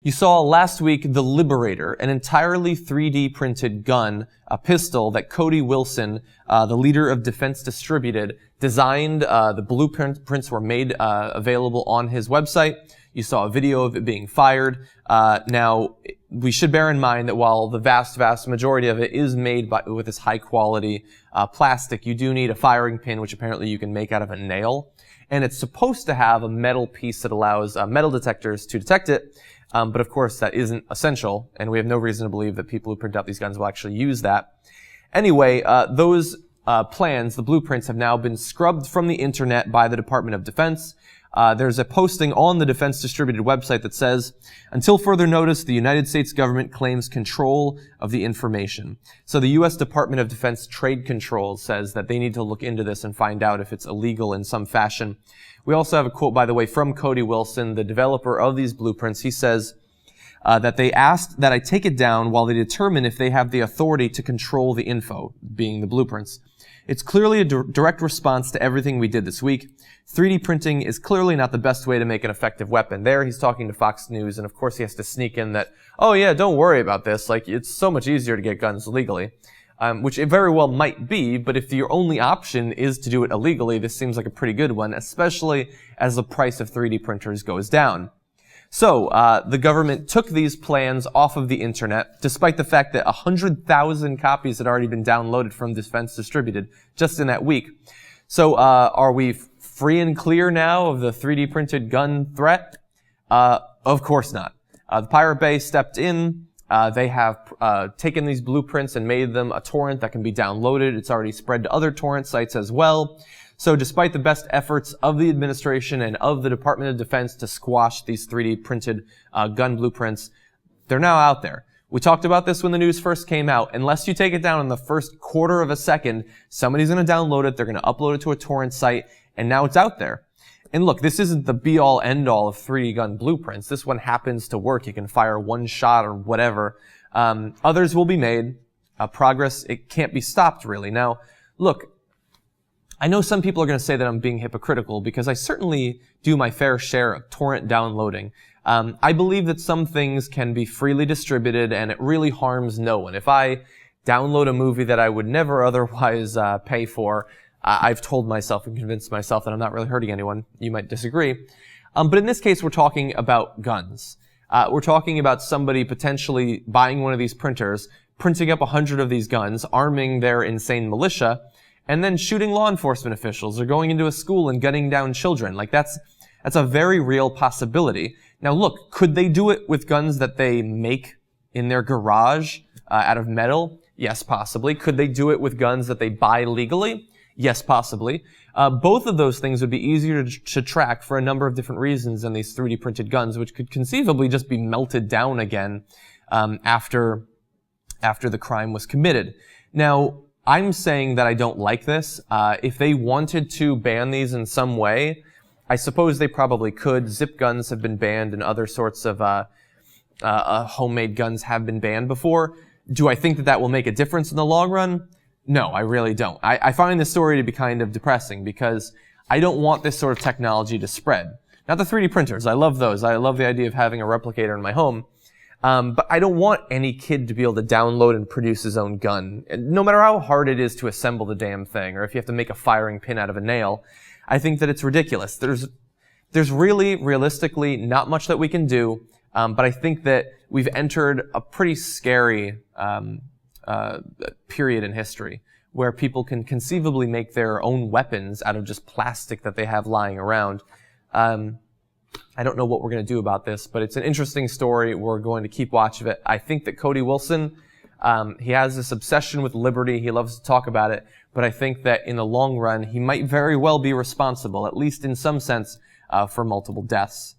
You saw last week the Liberator, an entirely 3D printed gun, a pistol that Cody Wilson, the leader of Defense Distributed, designed. The blueprints were made available on his website. You saw a video of it being fired. Now, we should bear in mind that while the vast majority of it is made with this high quality plastic, you do need a firing pin, which apparently you can make out of a nail. And it's supposed to have a metal piece that allows metal detectors to detect it. But of course, that isn't essential, and we have no reason to believe that people who print out these guns will actually use that. Anyway, those plans, the blueprints, have now been scrubbed from the internet by the Department of Defense. There's a posting on the Defense Distributed website that says, "Until further notice, the United States government claims control of the information." So the U.S. Department of Defense Trade Control says that they need to look into this and find out if it's illegal in some fashion. We also have a quote, by the way, from Cody Wilson, the developer of these blueprints. He says that they asked that I take it down while they determine if they have the authority to control the info, being the blueprints. It's clearly a direct response to everything we did this week. 3D printing is clearly not the best way to make an effective weapon. There, he's talking to Fox News, and of course he has to sneak in that, oh yeah, don't worry about this. Like, it's so much easier to get guns legally. Which it very well might be, but if your only option is to do it illegally, this seems like a pretty good one, especially as the price of 3D printers goes down. So, the government took these plans off of the internet, despite the fact that 100,000 copies had already been downloaded from Defense Distributed just in that week. So, are we free and clear now of the 3D printed gun threat? Of course not. The Pirate Bay stepped in. They have taken these blueprints and made them a torrent that can be downloaded. It's already spread to other torrent sites as well. So despite the best efforts of the administration and of the Department of Defense to squash these 3D printed gun blueprints, they're now out there. We talked about this when the news first came out. Unless you take it down in the first quarter of a second, somebody's going to download it, they're going to upload it to a torrent site, and now it's out there. And look, this isn't the be-all, end-all of 3D gun blueprints. This one happens to work. You can fire one shot or whatever. Others will be made. Progress, it can't be stopped, really. Now, look, I know some people are going to say that I'm being hypocritical because I certainly do my fair share of torrent downloading. I believe that some things can be freely distributed and it really harms no one. If I download a movie that I would never otherwise pay for, I've told myself and convinced myself that I'm not really hurting anyone. You might disagree. But in this case, we're talking about guns. We're talking about somebody potentially buying one of these printers, printing up 100 of these guns, arming their insane militia, and then shooting law enforcement officials or going into a school and gunning down children. Like, that's a very real possibility. Now look, could they do it with guns that they make in their garage out of metal? Yes, possibly. Could they do it with guns that they buy legally? Yes, possibly. Both of those things would be easier to track for a number of different reasons than these 3D printed guns, which could conceivably just be melted down again after the crime was committed. Now, I'm saying that I don't like this. If they wanted to ban these in some way, I suppose they probably could. Zip guns have been banned and other sorts of homemade guns have been banned before. Do I think that that will make a difference in the long run? No, I really don't. I find this story to be kind of depressing because I don't want this sort of technology to spread. Not the 3D printers. I love those. I love the idea of having a replicator in my home. But I don't want any kid to be able to download and produce his own gun. No matter how hard it is to assemble the damn thing, or if you have to make a firing pin out of a nail, I think that it's ridiculous. There's really, realistically, not much that we can do, but I think that we've entered a pretty scary period in history where people can conceivably make their own weapons out of just plastic that they have lying around. I don't know what we're going to do about this, but it's an interesting story. We're going to keep watch of it. I think that Cody Wilson, he has this obsession with liberty. He loves to talk about it, but I think that in the long run, he might very well be responsible, at least in some sense, for multiple deaths.